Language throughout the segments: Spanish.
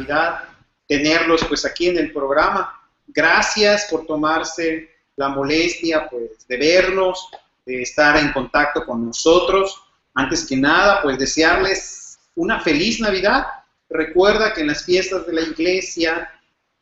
Navidad tenerlos pues aquí en el programa. Gracias por tomarse la molestia pues de vernos, de estar en contacto con nosotros. Antes que nada, pues desearles una feliz Navidad. Recuerda que en las fiestas de la iglesia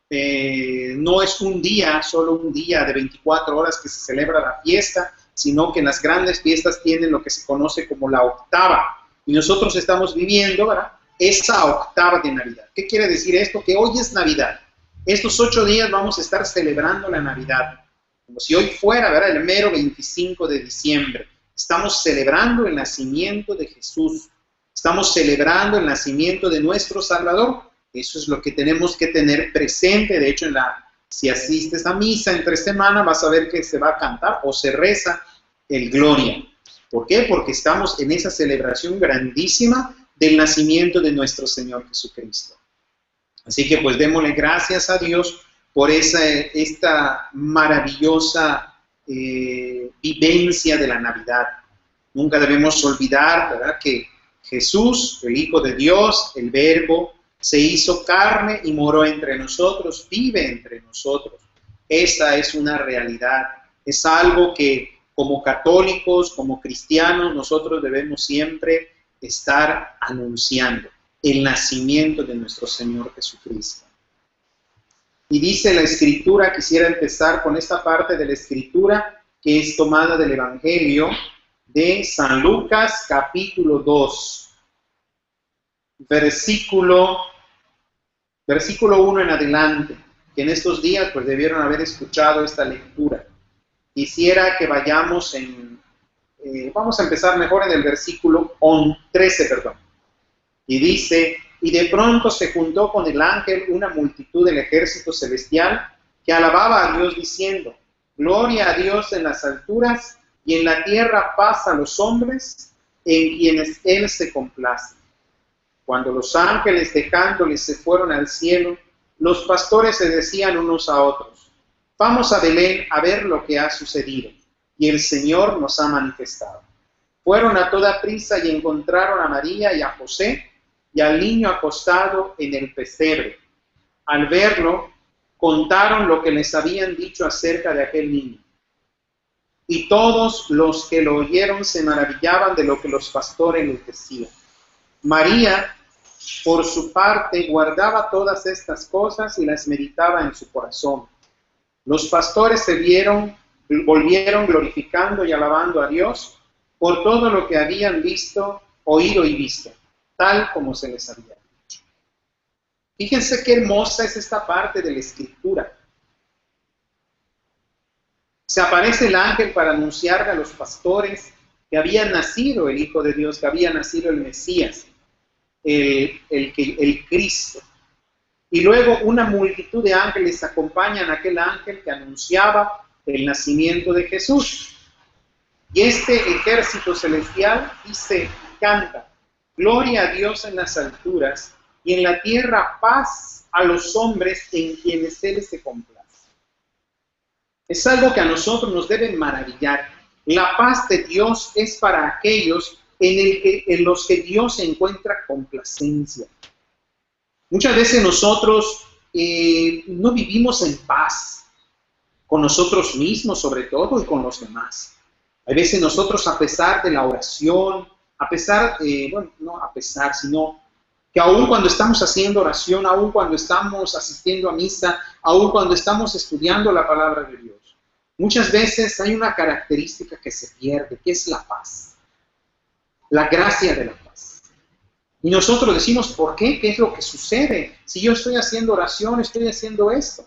no es un día, solo un día de 24 horas que se celebra la fiesta, sino que en las grandes fiestas tienen lo que se conoce como la octava. Y nosotros estamos viviendo, ¿verdad?, esa octava de Navidad. ¿Qué quiere decir esto? Que hoy es Navidad. Estos 8 días vamos a estar celebrando la Navidad, como si hoy fuera, ¿verdad?, el mero 25 de diciembre. Estamos celebrando el nacimiento de Jesús. Estamos celebrando el nacimiento de nuestro Salvador. Eso es lo que tenemos que tener presente. De hecho, si asistes a misa entre semana, vas a ver que se va a cantar o se reza el Gloria. ¿Por qué? Porque estamos en esa celebración grandísima del nacimiento de nuestro Señor Jesucristo. Así que pues démosle gracias a Dios por esta maravillosa vivencia de la Navidad. Nunca debemos olvidar, ¿verdad?, que Jesús, el Hijo de Dios, el Verbo, se hizo carne y moró entre nosotros, vive entre nosotros. Esa es una realidad, es algo que como católicos, como cristianos, nosotros debemos siempre estar anunciando el nacimiento de nuestro Señor Jesucristo. Y dice la Escritura, quisiera empezar con esta parte de la Escritura que es tomada del Evangelio de San Lucas, capítulo 2, versículo 1 en adelante, que en estos días pues debieron haber escuchado esta lectura. Quisiera que vayamos vamos a empezar mejor en el versículo 13, y dice: y de pronto se juntó con el ángel una multitud del ejército celestial que alababa a Dios diciendo: gloria a Dios en las alturas y en la tierra paz a los hombres en quienes Él se complace. Cuando los ángeles dejándoles se fueron al cielo, los pastores se decían unos a otros: vamos a Belén a ver lo que ha sucedido, y el Señor nos ha manifestado. Fueron a toda prisa y encontraron a María y a José y al niño acostado en el pesebre. Al verlo, contaron lo que les habían dicho acerca de aquel niño. Y todos los que lo oyeron se maravillaban de lo que los pastores les decían. María, por su parte, guardaba todas estas cosas y las meditaba en su corazón. Los pastores volvieron glorificando y alabando a Dios por todo lo que habían oído y visto, tal como se les había dicho. Fíjense qué hermosa es esta parte de la Escritura. Se aparece el ángel para anunciarle a los pastores que había nacido el Hijo de Dios, que había nacido el Mesías, el Cristo. Y luego una multitud de ángeles acompañan a aquel ángel que anunciaba el nacimiento de Jesús. Y este ejército celestial canta: gloria a Dios en las alturas y en la tierra paz a los hombres en quienes Él se complace. Es algo que a nosotros nos debe maravillar. La paz de Dios es para aquellos en los que Dios encuentra complacencia. Muchas veces nosotros no vivimos en paz con nosotros mismos, sobre todo, y con los demás. A veces nosotros, a pesar de la oración, sino que aún cuando estamos haciendo oración, aún cuando estamos asistiendo a misa, aún cuando estamos estudiando la palabra de Dios, muchas veces hay una característica que se pierde, que es la paz, la gracia de la paz. Y nosotros decimos: ¿por qué? ¿Qué es lo que sucede? Si yo estoy haciendo oración, estoy haciendo esto.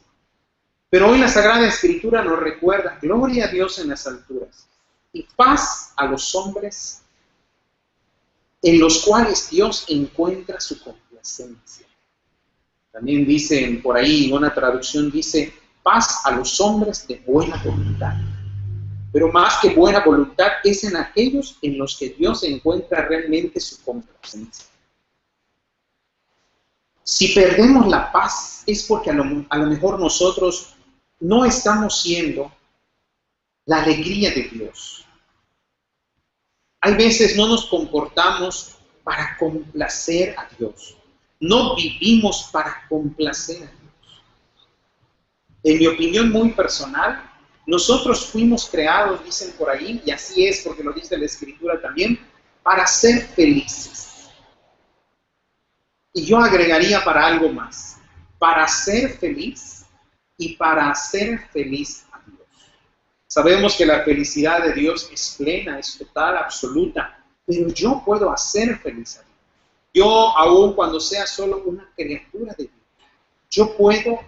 Pero hoy la Sagrada Escritura nos recuerda: gloria a Dios en las alturas y paz a los hombres en los cuales Dios encuentra su complacencia. También dicen por ahí, una traducción dice: paz a los hombres de buena voluntad. Pero más que buena voluntad, es en aquellos en los que Dios encuentra realmente su complacencia. Si perdemos la paz, es porque a lo mejor nosotros no estamos siendo la alegría de Dios. Hay veces no nos comportamos para complacer a Dios. No vivimos para complacer a Dios. En mi opinión muy personal, nosotros fuimos creados, dicen por ahí, y así es porque lo dice la Escritura también, para ser felices. Y yo agregaría para algo más, para ser feliz y para hacer feliz a Dios. Sabemos que la felicidad de Dios es plena, es total, absoluta, pero yo puedo hacer feliz a Dios. Yo, aun cuando sea solo una criatura de Dios, yo puedo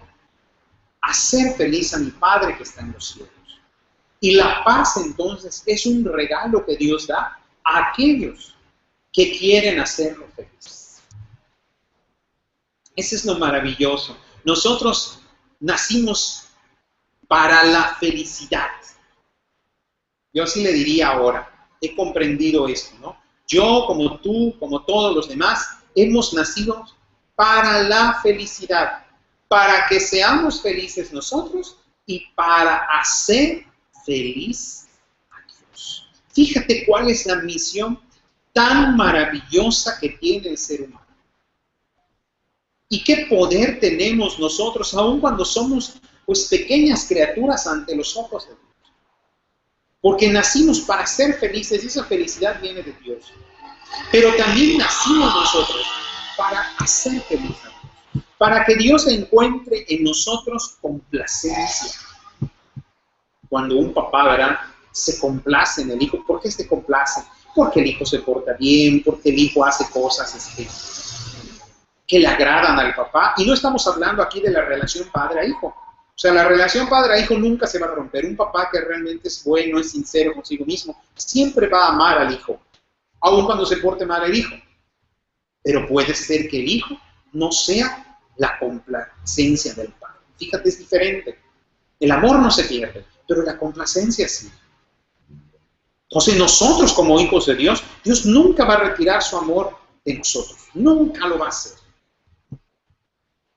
hacer feliz a mi Padre que está en los cielos. Y la paz entonces es un regalo que Dios da a aquellos que quieren hacerlo feliz. Ese es lo maravilloso. Nosotros nacimos para la felicidad. Yo así le diría ahora, he comprendido esto, ¿no? Yo, como tú, como todos los demás, hemos nacido para la felicidad, para que seamos felices nosotros y para hacer feliz a Dios. Fíjate cuál es la misión tan maravillosa que tiene el ser humano. Y qué poder tenemos nosotros, aun cuando somos pues pequeñas criaturas ante los ojos de Dios. Porque nacimos para ser felices y esa felicidad viene de Dios. Pero también nacimos nosotros para hacer feliz a Dios. Para que Dios encuentre en nosotros complacencia. Cuando un papá, ¿verdad?, se complace en el hijo. ¿Por qué se complace? Porque el hijo se porta bien, porque el hijo hace cosas que le agradan al papá. Y no estamos hablando aquí de la relación padre a hijo. O sea, la relación padre a hijo nunca se va a romper. Un papá que realmente es bueno, es sincero consigo mismo, siempre va a amar al hijo, aun cuando se porte mal el hijo. Pero puede ser que el hijo no sea la complacencia del padre. Fíjate, es diferente. El amor no se pierde, pero la complacencia sí. Entonces nosotros como hijos de Dios, Dios nunca va a retirar su amor de nosotros. Nunca lo va a hacer.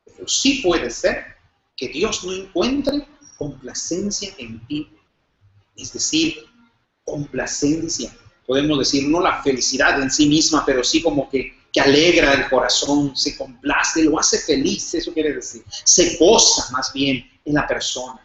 Pero sí puede ser que Dios no encuentre complacencia en ti. Es decir, complacencia. Podemos decir, no la felicidad en sí misma, pero sí como que alegra el corazón, se complace, lo hace feliz, eso quiere decir. Se goza más bien en la persona.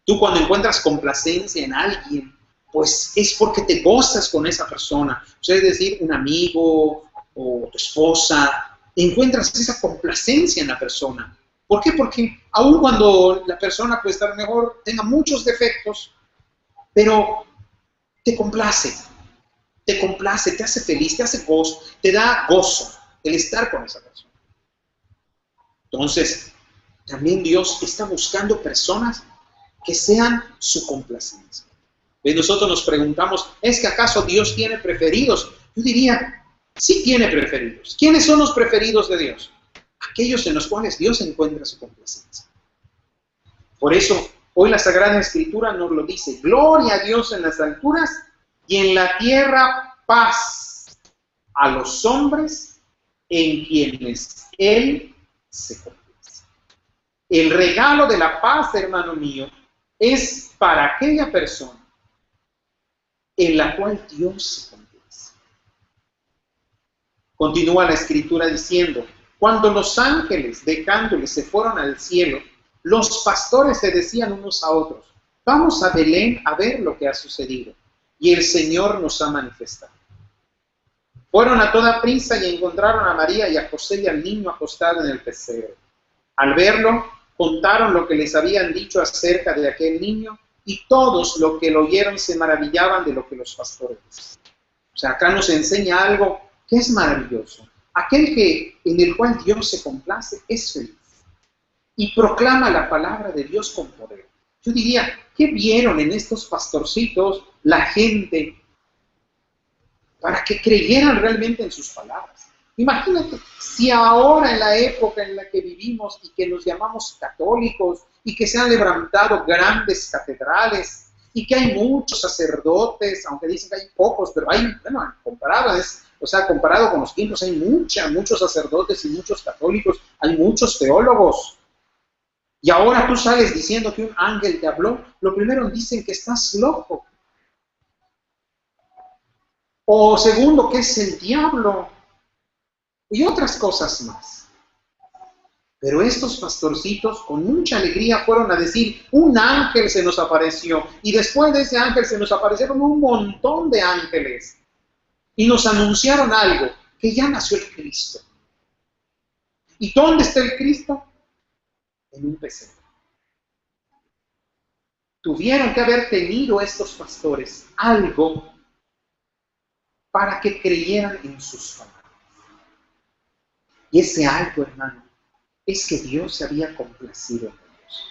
Tú cuando encuentras complacencia en alguien, pues es porque te gozas con esa persona. O sea, es decir, un amigo o tu esposa, encuentras esa complacencia en la persona. ¿Por qué? Porque aun cuando la persona pues a lo mejor tenga muchos defectos, pero te complace, te hace feliz, te hace gozo, te da gozo el estar con esa persona. Entonces, también Dios está buscando personas que sean su complacencia. Y nosotros nos preguntamos, ¿es que acaso Dios tiene preferidos? Yo diría, sí tiene preferidos. ¿Quiénes son los preferidos de Dios? Aquellos en los cuales Dios encuentra su complacencia. Por eso, hoy la Sagrada Escritura nos lo dice, gloria a Dios en las alturas y en la tierra paz a los hombres en quienes Él se complace. El regalo de la paz, hermano mío, es para aquella persona en la cual Dios se complace. Continúa la Escritura diciendo, cuando los ángeles dejándoles se fueron al cielo, los pastores se decían unos a otros, vamos a Belén a ver lo que ha sucedido, y el Señor nos ha manifestado. Fueron a toda prisa y encontraron a María y a José y al niño acostado en el pesebre. Al verlo, contaron lo que les habían dicho acerca de aquel niño, y todos los que lo oyeron se maravillaban de lo que los pastores decían. O sea, acá nos enseña algo que es maravilloso. Aquel en el cual Dios se complace es feliz y proclama la palabra de Dios con poder. Yo diría, ¿qué vieron en estos pastorcitos la gente para que creyeran realmente en sus palabras? Imagínate, si ahora en la época en la que vivimos y que nos llamamos católicos y que se han levantado grandes catedrales y que hay muchos sacerdotes, aunque dicen que hay pocos, pero hay, bueno, comparado con los tiempos, hay muchos sacerdotes y muchos católicos, hay muchos teólogos. Y ahora tú sales diciendo que un ángel te habló, lo primero dicen que estás loco. O segundo, que es el diablo. Y otras cosas más. Pero estos pastorcitos con mucha alegría fueron a decir, un ángel se nos apareció. Y después de ese ángel se nos aparecieron un montón de ángeles. Y nos anunciaron algo, que ya nació el Cristo. ¿Y dónde está el Cristo? En un pesebre. Tuvieron que haber tenido estos pastores algo para que creyeran en sus palabras. Y ese algo, hermano, es que Dios se había complacido en ellos.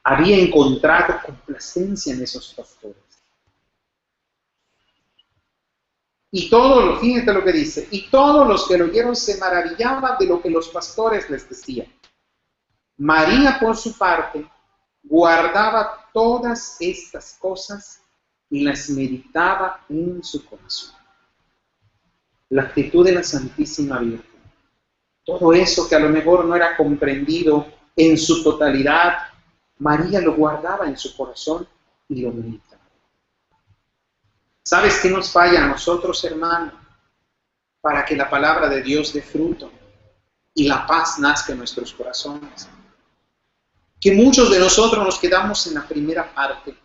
Había encontrado complacencia en esos pastores. Y todos, fíjate lo que dice, y todos los que lo oyeron se maravillaban de lo que los pastores les decían. María, por su parte, guardaba todas estas cosas y las meditaba en su corazón. La actitud de la Santísima Virgen. Todo eso que a lo mejor no era comprendido en su totalidad, María lo guardaba en su corazón y lo meditaba. ¿Sabes qué nos falla a nosotros, hermano? Para que la palabra de Dios dé fruto y la paz nazca en nuestros corazones. Que muchos de nosotros nos quedamos en la primera parte.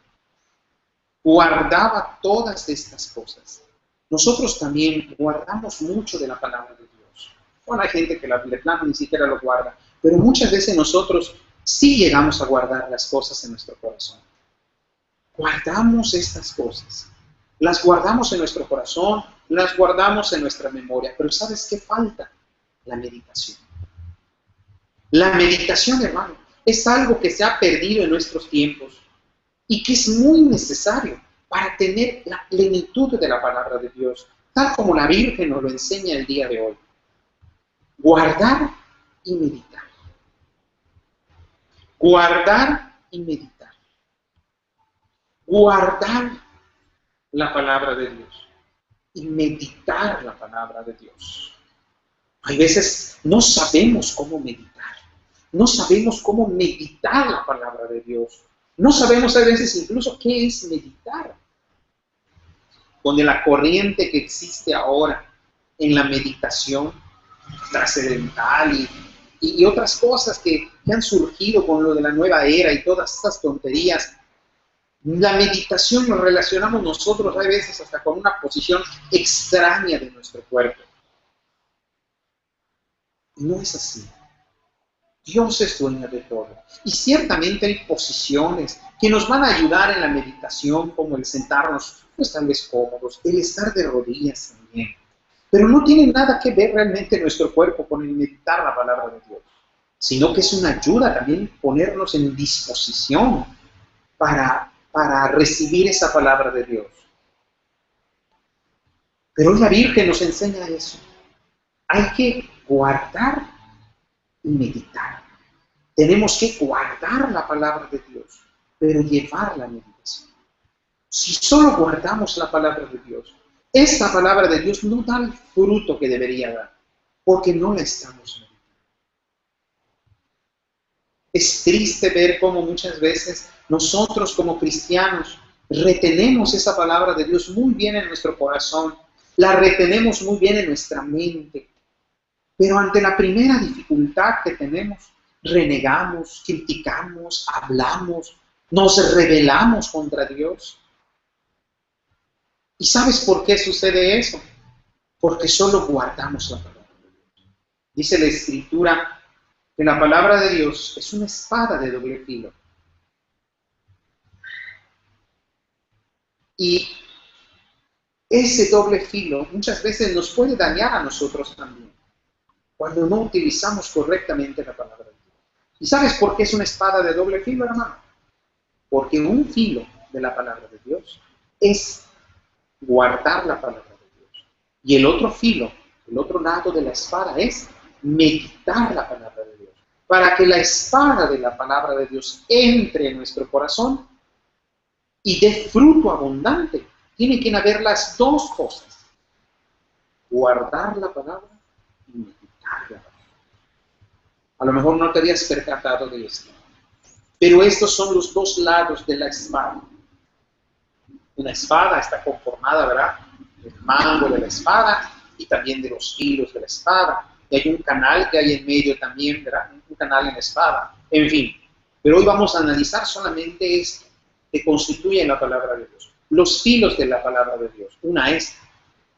Guardaba todas estas cosas. Nosotros también guardamos mucho de la palabra de Dios. Bueno, hay gente que de plano ni siquiera lo guarda, pero muchas veces nosotros sí llegamos a guardar las cosas en nuestro corazón. Guardamos estas cosas. Las guardamos en nuestro corazón, las guardamos en nuestra memoria, pero ¿sabes qué falta? La meditación. La meditación, hermano, es algo que se ha perdido en nuestros tiempos y que es muy necesario para tener la plenitud de la palabra de Dios, tal como la Virgen nos lo enseña el día de hoy. Guardar y meditar. Guardar y meditar. Guardar la palabra de Dios y meditar la palabra de Dios. Hay veces no sabemos cómo meditar, no sabemos cómo meditar la palabra de Dios, no sabemos a veces incluso qué es meditar. Con la corriente que existe ahora en la meditación trascendental y otras cosas que han surgido con lo de la nueva era y todas estas tonterías, la meditación nos relacionamos nosotros a veces hasta con una posición extraña de nuestro cuerpo. Y no es así. Dios es dueño de todo. Y ciertamente hay posiciones que nos van a ayudar en la meditación, como el sentarnos, pues tal vez cómodos, el estar de rodillas también. Pero no tiene nada que ver realmente nuestro cuerpo con el meditar la palabra de Dios, sino que es una ayuda también ponernos en disposición para recibir esa palabra de Dios. Pero hoy la Virgen nos enseña eso. Hay que guardar y meditar. Tenemos que guardar la palabra de Dios, pero llevar la meditación. Si solo guardamos la palabra de Dios, esta palabra de Dios no da el fruto que debería dar, porque no la estamos meditando. Es triste ver cómo muchas veces nosotros como cristianos retenemos esa palabra de Dios muy bien en nuestro corazón, la retenemos muy bien en nuestra mente, pero ante la primera dificultad que tenemos, renegamos, criticamos, hablamos, nos rebelamos contra Dios. ¿Y sabes por qué sucede eso? Porque solo guardamos la palabra de Dios. Dice la Escritura que la palabra de Dios es una espada de doble filo. Y ese doble filo muchas veces nos puede dañar a nosotros también, cuando no utilizamos correctamente la palabra de Dios. ¿Y sabes por qué es una espada de doble filo, hermano? Porque un filo de la palabra de Dios es guardar la palabra de Dios. Y el otro filo, el otro lado de la espada es meditar la palabra de Dios. Para que la espada de la palabra de Dios entre en nuestro corazón y dé fruto abundante, tienen que haber las dos cosas. Guardar la palabra y meditar la palabra. A lo mejor no te habías percatado de esto, pero estos son los dos lados de la espada. Una espada está conformada, ¿verdad?, del mango de la espada y también de los filos de la espada. y hay un canal que hay en medio también, ¿verdad? Un canal en espada, en fin. Pero hoy vamos a analizar solamente esto que constituye la palabra de Dios. Los filos de la palabra de Dios. Una es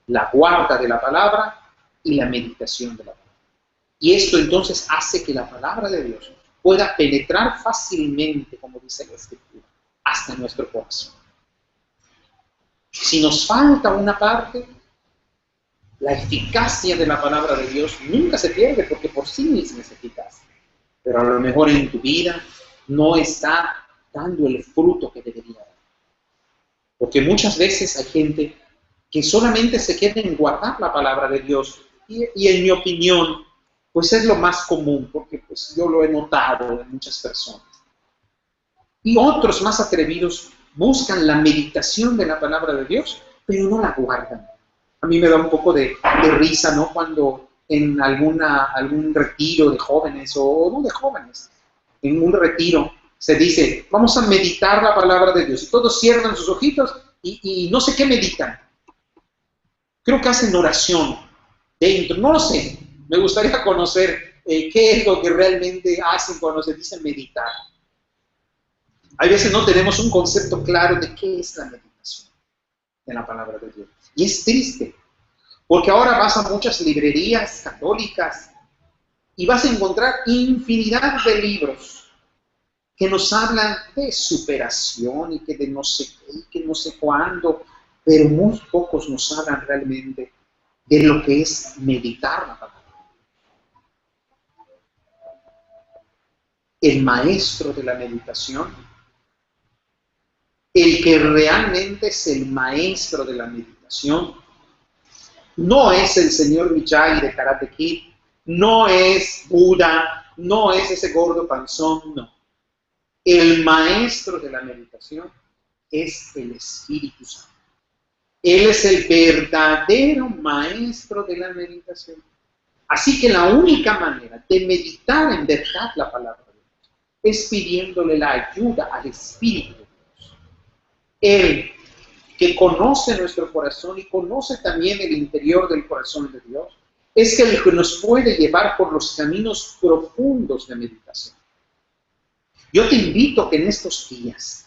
la guarda de la palabra y la meditación de la palabra. Y esto entonces hace que la palabra de Dios pueda penetrar fácilmente, como dice la Escritura, hasta nuestro corazón. Si nos falta una parte, la eficacia de la palabra de Dios nunca se pierde porque por sí misma es eficaz. Pero a lo mejor en tu vida no está dando el fruto que debería dar. Porque muchas veces hay gente que solamente se queda en guardar la palabra de Dios y en mi opinión, pues es lo más común, porque pues yo lo he notado en muchas personas. Y otros más atrevidos buscan la meditación de la palabra de Dios, pero no la guardan. A mí me da un poco de risa, ¿no? Cuando en algún retiro de jóvenes, o no de jóvenes, en un retiro se dice, vamos a meditar la palabra de Dios. Y todos cierran sus ojitos y no sé qué meditan. Creo que hacen oración dentro, no lo sé. Me gustaría conocer qué es lo que realmente hacen cuando se dice meditar. Hay veces no tenemos un concepto claro de qué es la meditación de la palabra de Dios. Y es triste, porque ahora vas a muchas librerías católicas y vas a encontrar infinidad de libros que nos hablan de superación y que de no sé qué, y que no sé cuándo, pero muy pocos nos hablan realmente de lo que es meditar la palabra. El maestro de la meditación, el que realmente es el maestro de la meditación, no es el señor Miyagi de Karate Kid, no es Buda, no es ese gordo panzón, no. El maestro de la meditación es el Espíritu Santo. Él es el verdadero maestro de la meditación. Así que la única manera de meditar en verdad la palabra de Dios es pidiéndole la ayuda al Espíritu de Dios. Él, que conoce nuestro corazón y conoce también el interior del corazón de Dios, es el que nos puede llevar por los caminos profundos de meditación. Yo te invito que en estos días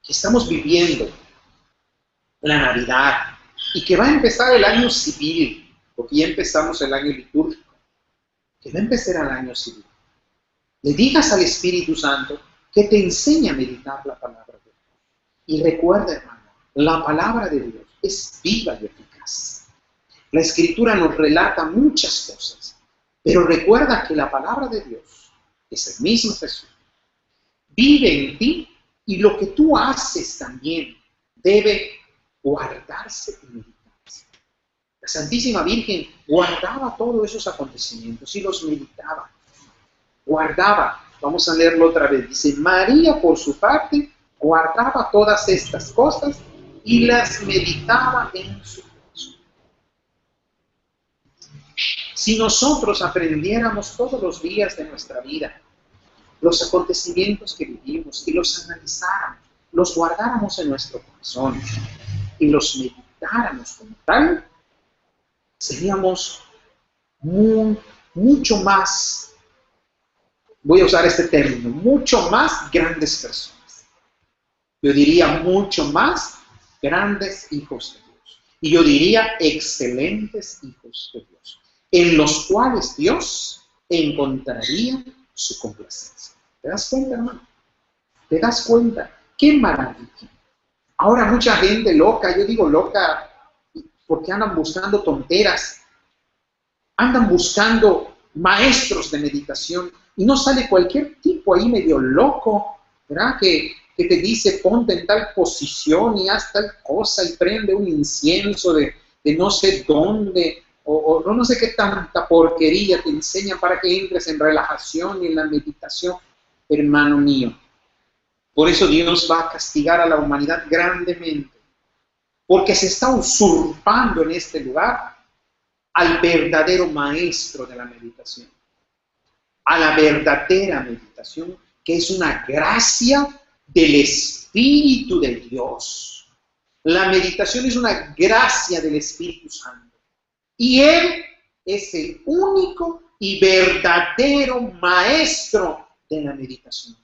que estamos viviendo la Navidad y que va a empezar el año civil, porque ya empezamos el año litúrgico, que va a empezar el año civil, le digas al Espíritu Santo que te enseñe a meditar la palabra de Dios. Y recuerda, hermano, la palabra de Dios es viva y eficaz. La Escritura nos relata muchas cosas, pero recuerda que la palabra de Dios es el mismo Jesús. Vive en ti y lo que tú haces también debe guardarse y meditarse. La Santísima Virgen guardaba todos esos acontecimientos y los meditaba. Guardaba, vamos a leerlo otra vez, dice, María por su parte guardaba todas estas cosas y las meditaba en su corazón. Si nosotros aprendiéramos todos los días de nuestra vida los acontecimientos que vivimos y los analizáramos, los guardáramos en nuestro corazón y los meditáramos como tal, seríamos mucho más, voy a usar este término, mucho más grandes personas. Yo diría mucho más grandes hijos de Dios. Y yo diría excelentes hijos de Dios, en los cuales Dios encontraría su complacencia. ¿Te das cuenta, hermano? ¿Te das cuenta? ¡Qué maravilla! Ahora mucha gente loca, yo digo loca porque andan buscando tonteras, andan buscando maestros de meditación y no sale cualquier tipo ahí medio loco, ¿verdad? Que te dice ponte en tal posición y haz tal cosa y prende un incienso de no sé dónde o no sé qué tanta porquería te enseñan para que entres en relajación y en la meditación, hermano mío. Por eso Dios va a castigar a la humanidad grandemente, porque se está usurpando en este lugar al verdadero maestro de la meditación, a la verdadera meditación, que es una gracia del Espíritu de Dios. La meditación es una gracia del Espíritu Santo. Y Él es el único y verdadero maestro de la meditación.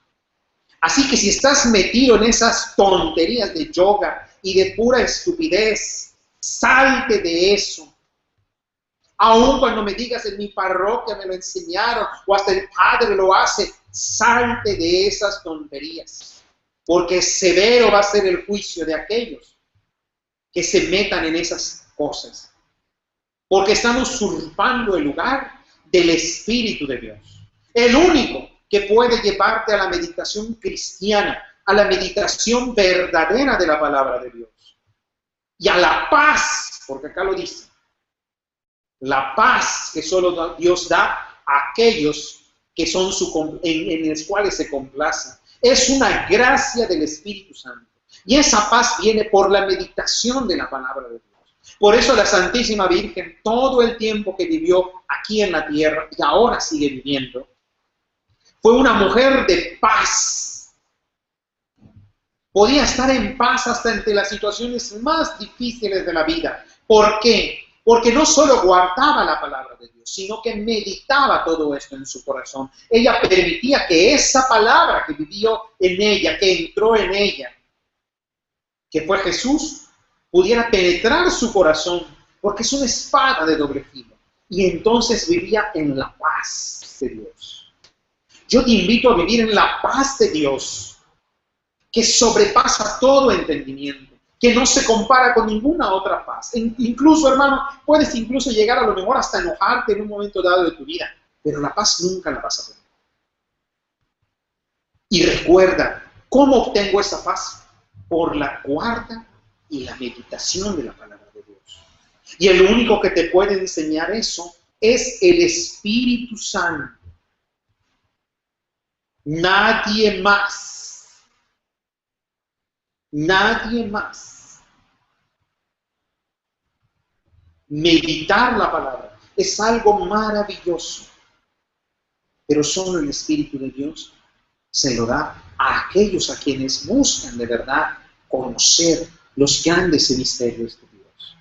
Así que si estás metido en esas tonterías de yoga y de pura estupidez, salte de eso. Aun cuando me digas en mi parroquia me lo enseñaron o hasta el padre lo hace, salte de esas tonterías. Porque severo va a ser el juicio de aquellos que se metan en esas cosas. Porque están usurpando el lugar del Espíritu de Dios. El único que puede llevarte a la meditación cristiana, a la meditación verdadera de la palabra de Dios. Y a la paz, porque acá lo dice, la paz que solo Dios da a aquellos que son en los cuales se complace. Es una gracia del Espíritu Santo. Y esa paz viene por la meditación de la palabra de Dios. Por eso la Santísima Virgen, todo el tiempo que vivió aquí en la tierra y ahora sigue viviendo, fue una mujer de paz. Podía estar en paz hasta entre las situaciones más difíciles de la vida. ¿Por qué? Porque no solo guardaba la palabra de Dios, sino que meditaba todo esto en su corazón. Ella permitía que esa palabra que vivió en ella, que entró en ella, que fue Jesús, pudiera penetrar su corazón, porque es una espada de doble filo. Y entonces vivía en la paz de Dios. Yo te invito a vivir en la paz de Dios, que sobrepasa todo entendimiento, que no se compara con ninguna otra paz. Incluso, hermano, puedes incluso llegar a lo mejor hasta enojarte en un momento dado de tu vida, pero la paz nunca la vas a tener. Y recuerda, ¿cómo obtengo esa paz? Por la guarda y la meditación de la palabra de Dios. Y el único que te puede enseñar eso es el Espíritu Santo. Nadie más. Nadie más. Meditar la palabra es algo maravilloso, pero solo el Espíritu de Dios se lo da a aquellos a quienes buscan de verdad conocer los grandes misterios de Dios.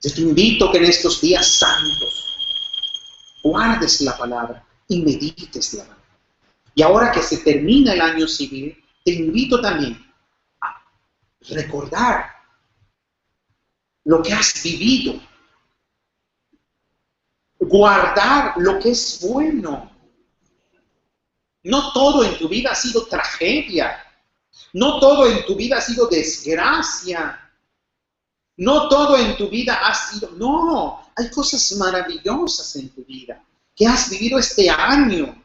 Yo te invito que en estos días santos guardes la palabra y medites la palabra. Y ahora que se termina el año civil, te invito también a recordar lo que has vivido, guardar lo que es bueno. No todo en tu vida ha sido tragedia. No todo en tu vida ha sido desgracia. No todo en tu vida ha sido... No, hay cosas maravillosas en tu vida que has vivido este año.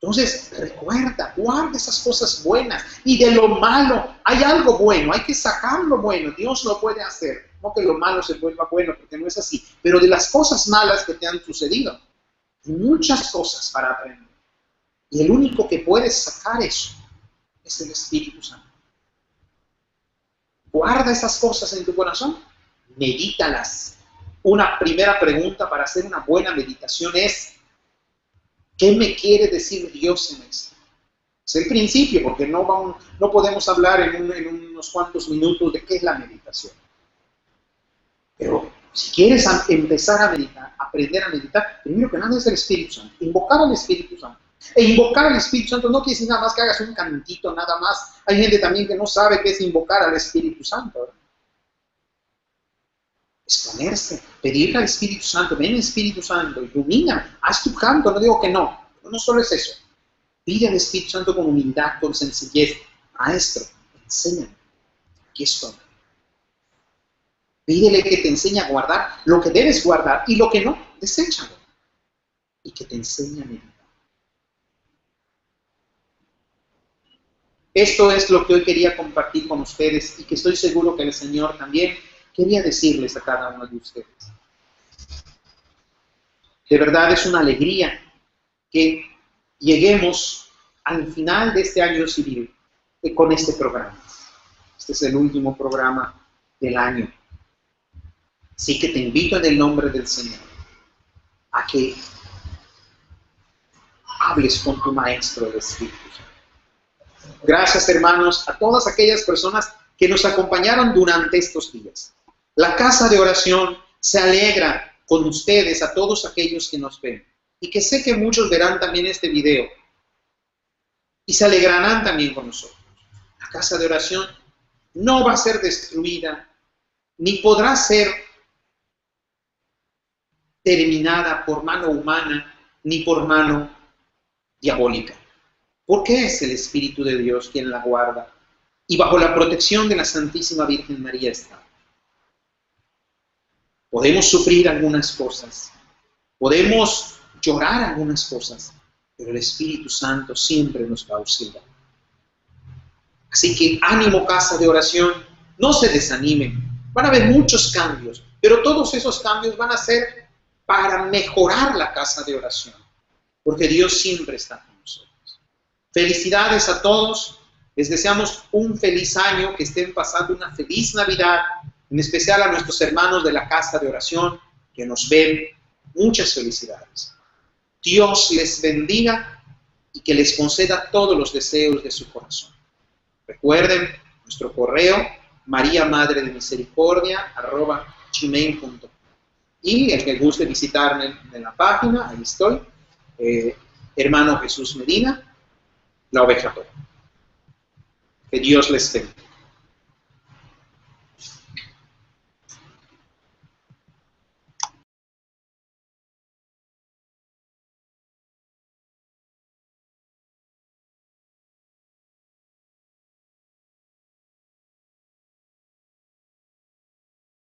Entonces, recuerda, guarda esas cosas buenas. Y de lo malo, hay algo bueno, hay que sacar lo bueno. Dios lo puede hacer. No que lo malo se vuelva bueno, porque no es así. Pero de las cosas malas que te han sucedido, hay muchas cosas para aprender. Y el único que puede sacar eso es el Espíritu Santo. Guarda esas cosas en tu corazón, medítalas. Una primera pregunta para hacer una buena meditación es: ¿qué me quiere decir Dios en esto? Es el principio, porque no podemos hablar en unos cuantos minutos de qué es la meditación. Pero si quieres empezar a meditar, aprender a meditar, primero que nada es el Espíritu Santo. Invocar al Espíritu Santo. E invocar al Espíritu Santo no quiere decir nada más que hagas un cantito, nada más. Hay gente también que no sabe qué es invocar al Espíritu Santo, ¿verdad? Exponerse, pedirle al Espíritu Santo: ven Espíritu Santo, ilumina, haz tu canto. No digo que no, pero no solo es eso. Pide al Espíritu Santo con humildad, con sencillez: maestro, enséñame, aquí estoy. Pídele que te enseñe a guardar lo que debes guardar y lo que no, deséchalo. Y que te enseñe a meditar. Esto es lo que hoy quería compartir con ustedes y que estoy seguro que el Señor también quería decirles a cada uno de ustedes. De verdad es una alegría que lleguemos al final de este año civil con este programa. Este es el último programa del año. Así que te invito en el nombre del Señor a que hables con tu Maestro, el Espíritu Santo. Gracias, hermanos, a todas aquellas personas que nos acompañaron durante estos días. La casa de oración se alegra con ustedes, a todos aquellos que nos ven. Y que sé que muchos verán también este video y se alegrarán también con nosotros. La casa de oración no va a ser destruida, ni podrá ser terminada por mano humana, ni por mano diabólica. Porque es el Espíritu de Dios quien la guarda, y bajo la protección de la Santísima Virgen María está. Podemos sufrir algunas cosas, podemos llorar algunas cosas, pero el Espíritu Santo siempre nos va a auxiliar. Así que ánimo, casa de oración, no se desanimen. Van a haber muchos cambios, pero todos esos cambios van a ser para mejorar la casa de oración, porque Dios siempre está con nosotros. Felicidades a todos, les deseamos un feliz año, que estén pasando una feliz Navidad, en especial a nuestros hermanos de la casa de oración que nos ven. Muchas felicidades. Dios les bendiga y que les conceda todos los deseos de su corazón. Recuerden nuestro correo mariamadredemisericordia@gmail.com. Y el que guste visitarme en la página, ahí estoy, hermano Jesús Medina, la oveja pura. Que Dios les bendiga.